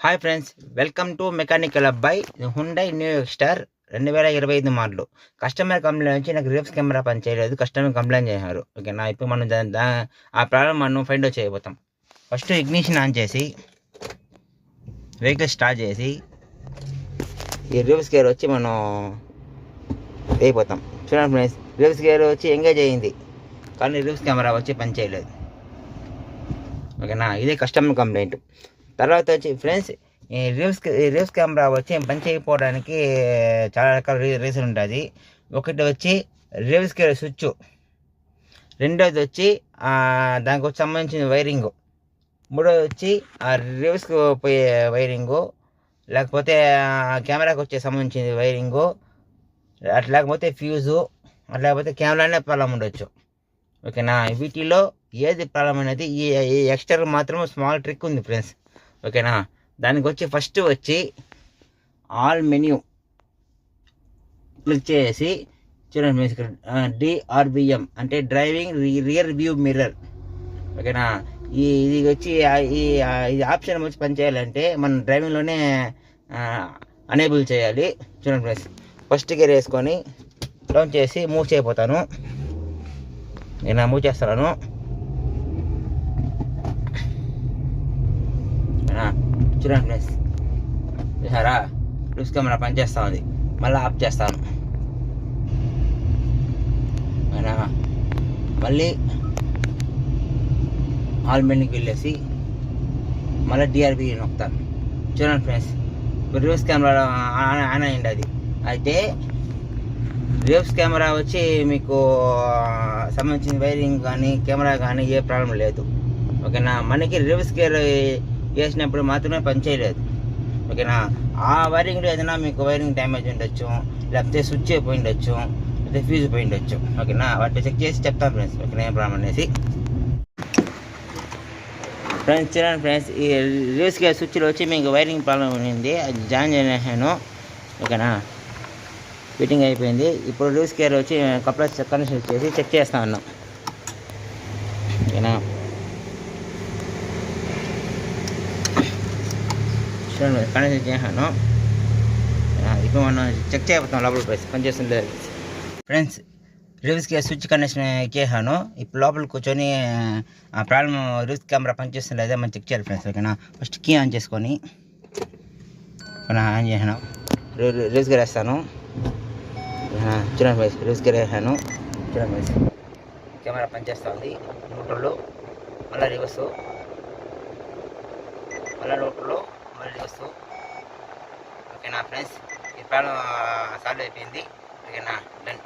Hi friends, welcome to mechanical అబ్బాయి. Hyundai new Exter 2025 model. Customer complaint నుంచి నాకు reverse camera పని చేయలేదు, కస్టమర్ కంప్లైంట్ చేశారు. ఓకేనా, ఇప్పుడు మనం ఆ ప్రాబ్లం మనం ఫైండ్ అవుట్ చేయబోతాం. ఫస్ట్ ఇగ్నిషన్ ఆన్ చేసి వెహికల్ స్టార్ట్ చేసి ఈ రివర్స్ గేర్ వచ్చి మనం వేయిపోతాం. చూడండి ఫ్రెండ్స్, రివర్స్ గేర్ వచ్చి ఎంగేజ్ అయ్యింది కానీ రివర్స్ కెమెరా వచ్చి పని చేయలేదు. ఓకేనా, ఇదే కస్టమర్ కంప్లైంట్. తర్వాత వచ్చి ఫ్రెండ్స్, ఈ రివర్స్ కెమెరా వచ్చి పని చేయకపోవడానికి చాలా రకాల రీజన్ ఉంటుంది. ఒకటి వచ్చి రివర్స్ గేర్ స్విచ్, రెండోది వచ్చి దానికి సంబంధించిన వైరింగు, మూడోది వచ్చి ఆ రివర్స్కి పోయే వైరింగు, లేకపోతే కెమెరాకి వచ్చే సంబంధించిన వైరింగు, అట్లా లేకపోతే ఫ్యూజు, అట్లా లేకపోతే కెమెరానే ప్రాబ్లం ఉండొచ్చు. ఓకేనా, వీటిలో ఏది ప్రాబ్లం అనేది ఈ ఎక్స్టర్ మాత్రం స్మాల్ ట్రిక్ ఉంది ఫ్రెండ్స్. ఓకేనా, దానికి వచ్చి ఫస్ట్ వచ్చి ఆల్ మెన్యూ క్లిక్ చేసి చూడండి ఇక్కడ DRBM అంటే డ్రైవింగ్ రియర్ వ్యూ మిర్రర్. ఓకేనా, ఇది వచ్చి ఈ ఆప్షన్ వచ్చి పనిచేయాలంటే మనం డ్రైవింగ్లోనే అనేబుల్ చేయాలి. చూడండి ఫ్రెండ్స్, ఫస్ట్ గేర్ వేసుకొని డౌన్ చేసి మూవ్ చేయబోతాను. నేను మూవ్ చేస్తున్నాను. చూడండి ఫ్రెండ్స్, చూసారా రివర్స్ కెమెరా పనిచేస్తూ ఉంది. మళ్ళీ ఆఫ్ చేస్తాను. మళ్ళీ ఆల్ మెనూకి వెళ్ళేసి మళ్ళీ DRB నొక్కుతాను. చూడండి ఫ్రెండ్స్, రివర్స్ కెమెరా ఆన్ అయింది. అది అయితే రివర్స్ కెమెరా వచ్చి మీకు సంబంధించిన వైరింగ్ కానీ కెమెరా కానీ ఏ ప్రాబ్లం లేదు. ఓకేనా, మనకి రివర్స్ గేర్ వేసినప్పుడు మాత్రమే పనిచేయలేదు. ఓకేనా, ఆ వైరింగ్లో ఏదైనా మీకు వైరింగ్ డ్యామేజ్ ఉండొచ్చు, లేకపోతే స్విచ్ పోయి ఉండొచ్చు, లేకపోతే ఫ్యూజ్ పోయి ఉండొచ్చు. ఓకేనా, వాటిని చెక్ చేసి చెప్తాను ఫ్రెండ్స్. ఓకేనా, ఏం ప్రాబ్లం అనేసి ఫ్రెండ్స్. చూడండి ఫ్రెండ్స్, ఈ రివర్స్ గేర్ స్విచ్లో వచ్చి మీకు వైరింగ్ ప్రాబ్లం ఉంది, అది జాయిన్ చేసాను. ఓకేనా, ఫిట్టింగ్ అయిపోయింది. ఇప్పుడు రివర్స్ గేర్ వచ్చి కప్లర్ కనెక్షన్ చేసి చెక్ చేస్తా ఉన్నాం. ఓకేనా, చూడండి కనెక్షన్ చేశాను. ఇప్పుడు మనం చెక్ చేయబోతాం లోపల పనిచేస్తుంది లేదు friends. Reverse gear switch connection చేశాను. ఇప్పుడు లోపల కూర్చొని ఆ ప్రాబ్లం రివర్స్ కెమెరా పనిచేస్తుంది లేదా మనం చెక్ చేయాలి ఫ్రెండ్స్. ఓకేనా, ఫస్ట్ కీ ఆన్ చేసుకొని ఆన్ చేశాను. రివర్స్ గేర్ వేస్తాను. చూడండి ఫ్రెండ్స్, రివర్స్ గేర్ వేసాను. చూడండి ఫ్రెండ్స్, కెమెరా పనిచేస్తూ ఉంది. న్యూట్రల్, మళ్ళీ రివర్సు, మళ్ళీ న్యూట్రల్, మళ్ళీ రివర్సు. ఓకేనా ఫ్రెండ్స్, ఈ ప్రాబ్లం సాల్వ్ అయిపోయింది. ఓకేనా, డన్.